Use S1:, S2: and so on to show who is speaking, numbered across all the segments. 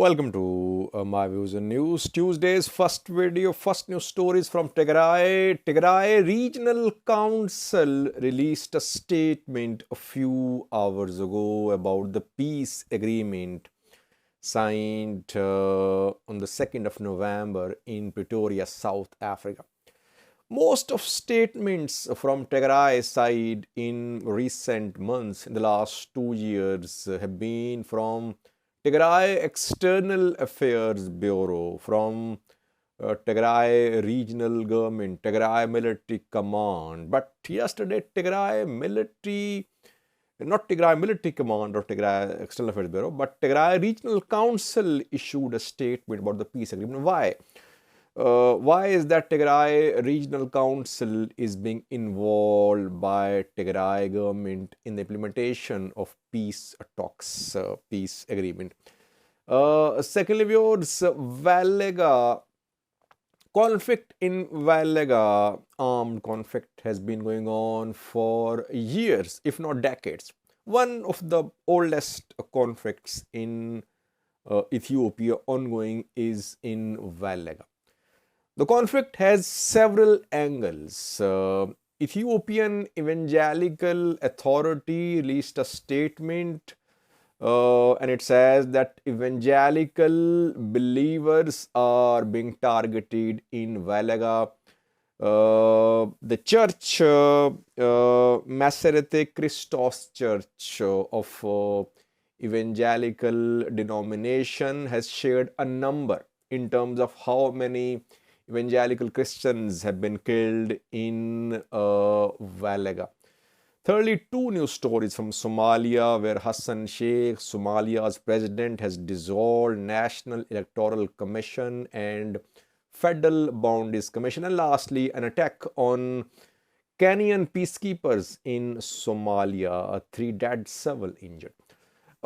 S1: Welcome to my views and news. Tuesday's first video, first news stories from Tigray. Tigray Regional Council released a statement a few hours ago about the peace agreement signed on the 2nd of November in Pretoria, South Africa. Most of statements from Tigray side in recent months, in the last 2 years, have been from Tigray External Affairs Bureau, from Tigray Regional Government, Tigray Military Command. But yesterday, Tigray Military, not Tigray Military Command or Tigray External Affairs Bureau, but Tigray Regional Council issued a statement about the peace agreement. Why? Why is that Tigray Regional Council is being involved by Tigray government in the implementation of peace talks, peace agreement? Secondly, viewers, Wellega conflict in Wellega, armed conflict has been going on for years, if not decades. One of the oldest conflicts in Ethiopia ongoing is in Wellega. The conflict has several angles. Ethiopian Evangelical Authority released a statement and it says that evangelical believers are being targeted in Wellega. The church, Maserete Christos Church of evangelical denomination, has shared a number in terms of how many evangelical Christians have been killed in Wellega. Thirdly, two news stories from Somalia, where Hassan Sheikh, Somalia's president, has dissolved National Electoral Commission and Federal Boundaries Commission. And lastly, an attack on Kenyan peacekeepers in Somalia, 3 dead, several injured.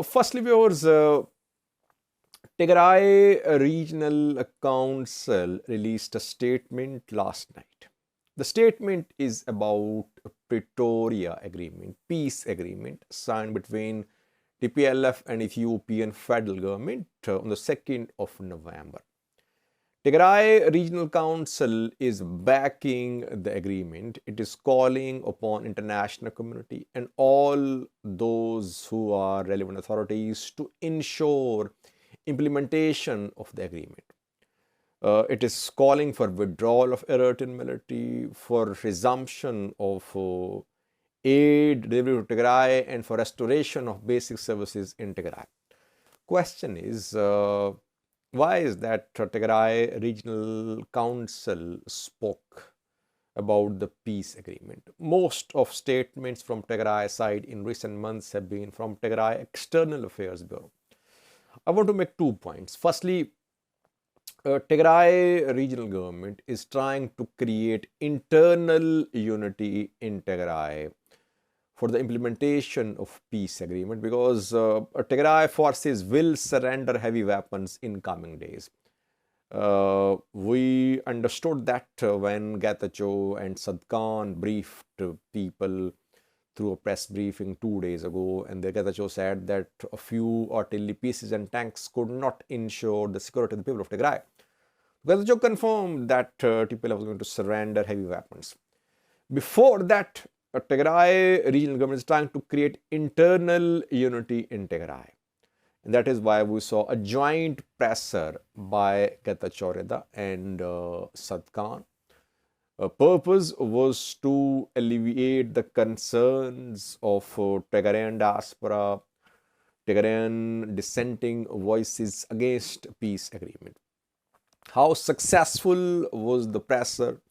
S1: Firstly, viewers, Tigray Regional Council released a statement last night. The statement is about a Pretoria Agreement, peace agreement signed between TPLF and Ethiopian federal government on the 2nd of November. Tigray Regional Council is backing the agreement. It is calling upon international community and all those who are relevant authorities to ensure implementation of the agreement. It is calling for withdrawal of Eritrean military, for resumption of aid delivery to Tigray, and for restoration of basic services in Tigray. Question is, why is that Tigray Regional Council spoke about the peace agreement? Most of statements from Tigray side in recent months have been from Tigray External Affairs Bureau. I want to make 2 points. Firstly, Tigray regional government is trying to create internal unity in Tigray for the implementation of peace agreement, because Tigray forces will surrender heavy weapons in coming days. We understood that when Getachew and Sadkan briefed people through a press briefing 2 days ago, and the Getachew said that a few artillery pieces and tanks could not ensure the security of the people of Tigray. Getachew confirmed that TPLF was going to surrender heavy weapons. Before that, Tigray regional government is trying to create internal unity in Tigray. And that is why we saw a joint presser by Getachew Reda and Sadkan. Purpose was to alleviate the concerns of Tigrayan diaspora, Tigrayan dissenting voices against peace agreement. How successful was the presser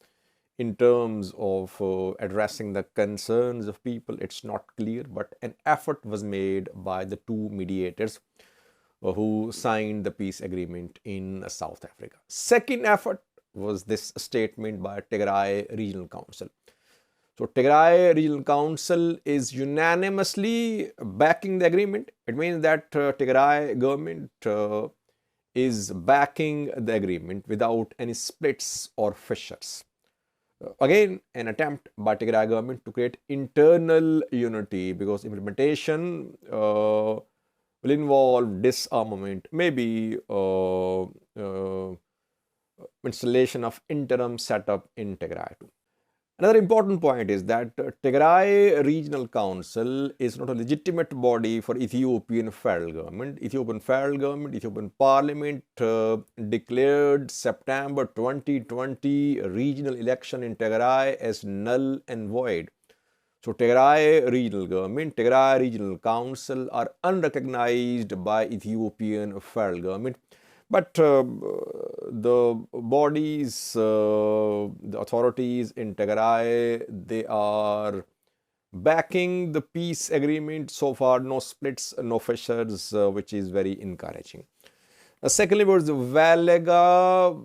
S1: in terms of addressing the concerns of people? It's not clear, but an effort was made by the two mediators who signed the peace agreement in South Africa. Second effort was this statement by Tigray Regional Council. So Tigray Regional Council is unanimously backing the agreement. It means that Tigray government is backing the agreement without any splits or fissures. Again, an attempt by Tigray government to create internal unity, because implementation will involve disarmament, maybe installation of interim setup in Tigray too. Another important point is that Tigray Regional Council is not a legitimate body for Ethiopian federal government. Ethiopian Parliament declared September 2020 regional election in Tigray as null and void. So Tigray Regional Government, Tigray Regional Council are unrecognized by Ethiopian federal government. But the bodies, the authorities in Tigray, they are backing the peace agreement. So far, no splits, no fissures, which is very encouraging. Secondly, was the Wellega,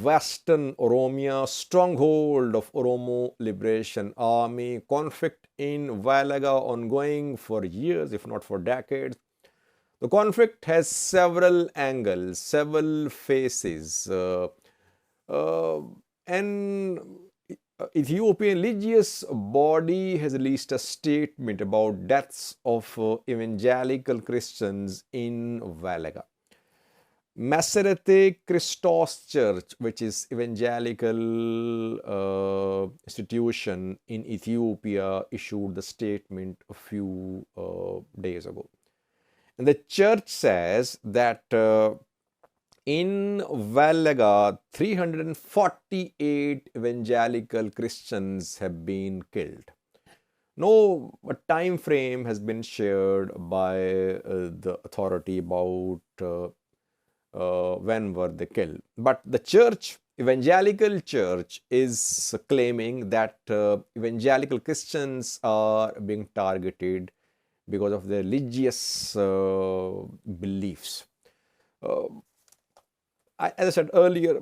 S1: Western Oromia, stronghold of Oromo Liberation Army. Conflict in Wellega ongoing for years, if not for decades. The conflict has several angles, several faces, and Ethiopian religious body has released a statement about deaths of evangelical Christians in Wellega. Maserete Christos Church, which is evangelical institution in Ethiopia, issued the statement a few days ago. And the church says that in Wellega, 348 evangelical Christians have been killed. No time frame has been shared by the authority about when were they killed. But the church, evangelical church, is claiming that evangelical Christians are being targeted because of their religious beliefs. As I said earlier,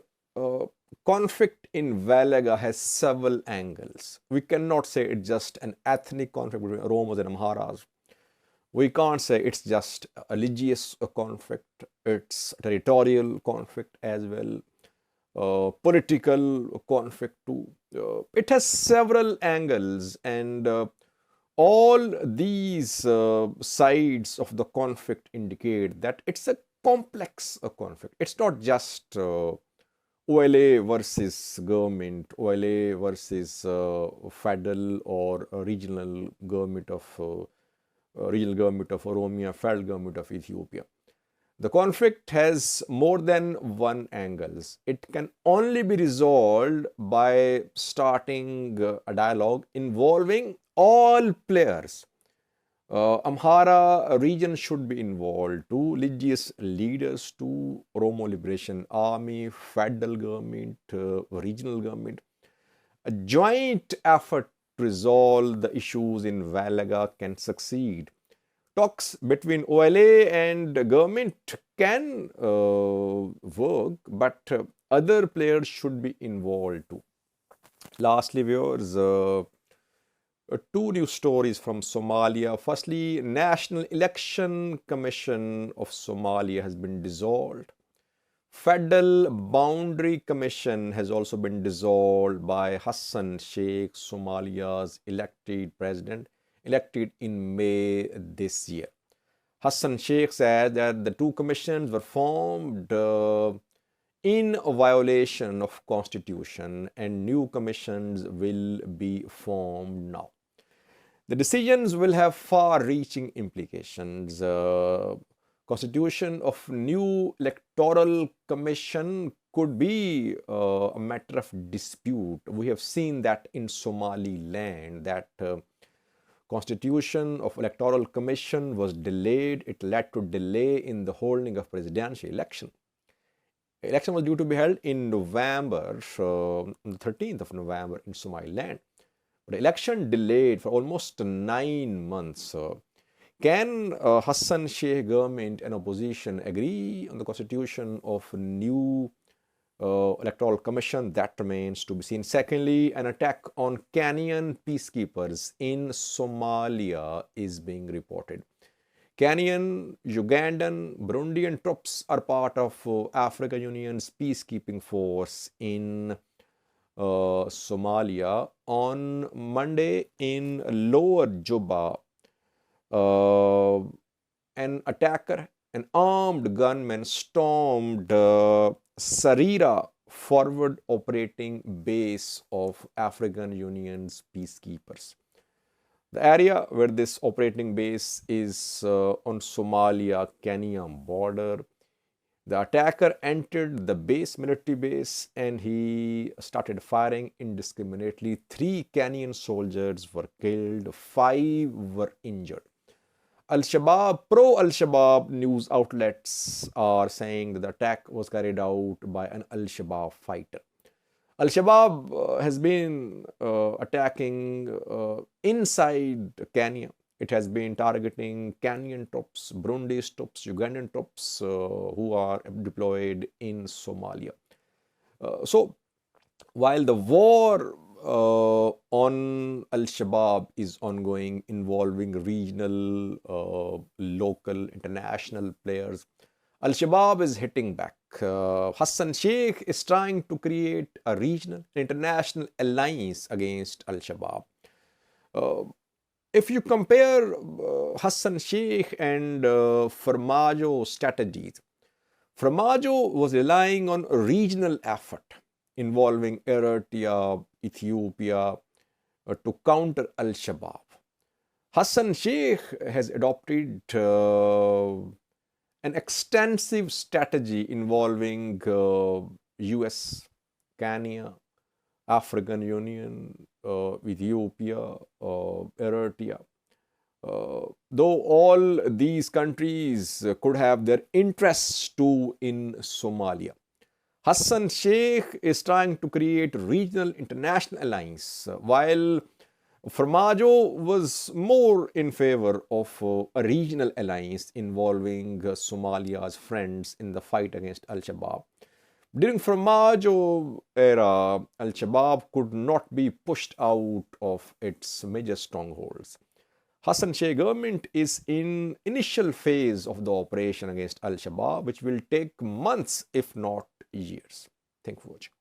S1: conflict in Wellega has several angles. We cannot say it's just an ethnic conflict between Oromos and Amharas. We can't say it's just a religious conflict. It's territorial conflict as well, political conflict too. It has several angles, and all these sides of the conflict indicate that it's a complex conflict. It's not just OLA versus government, OLA versus federal or regional government of Oromia, federal government of Ethiopia. The conflict has more than one angles. It can only be resolved by starting a dialogue involving all players. Amhara region should be involved too, religious leaders too, Oromo Liberation Army, federal government, regional government. A joint effort to resolve the issues in Wellega can succeed. Talks between OLA and government can work, but other players should be involved too. Lastly, viewers, two news stories from Somalia. Firstly, National Election Commission of Somalia has been dissolved. Federal Boundary Commission has also been dissolved by Hassan Sheikh, Somalia's elected president, elected in May this year. Hassan Sheikh said that the two commissions were formed in a violation of constitution, and new commissions will be formed now. The decisions will have far-reaching implications. Constitution of new electoral commission could be a matter of dispute. We have seen that in Somaliland, that constitution of electoral commission was delayed. It led to delay in the holding of presidential election. Election was due to be held in November, on the 13th of November in Somaliland. But the election delayed for almost 9 months. Can Hassan Sheikh government and opposition agree on the constitution of new electoral commission? That remains to be seen. Secondly, an attack on Kenyan peacekeepers in Somalia is being reported. Kenyan, Ugandan, Burundian troops are part of African Union's peacekeeping force in Somalia. On Monday in Lower Juba, an an attacker, an armed gunman, stormed Sarira forward operating base of African Union's peacekeepers. The area where this operating base is on Somalia-Kenyan border. The attacker entered the military base, and he started firing indiscriminately. 3 Kenyan soldiers were killed, 5 were injured. Pro-Al-Shabaab news outlets are saying that the attack was carried out by an Al-Shabaab fighter. Al-Shabaab has been attacking inside Kenya. It has been targeting Kenyan troops, Burundi's troops, Ugandan troops who are deployed in Somalia. So, while the war on Al-Shabaab is ongoing, involving regional, local, international players, Al-Shabaab is hitting back. Hassan Sheikh is trying to create a regional, international alliance against Al-Shabaab. If you compare Hassan Sheikh and Farmajo's strategies, Farmajo was relying on a regional effort involving Eritrea, Ethiopia to counter Al-Shabaab. Hassan Sheikh has adopted an extensive strategy involving US, Kenya, African Union, Ethiopia, Eritrea. Though all these countries could have their interests too in Somalia. Hassan Sheikh is trying to create regional international alliance, while Farmajo was more in favor of a regional alliance involving Somalia's friends in the fight against Al-Shabaab. During Farmajo era, Al-Shabaab could not be pushed out of its major strongholds. Hassan Sheikh government is in initial phase of the operation against Al-Shabaab, which will take months, if not years. Thank you for watching.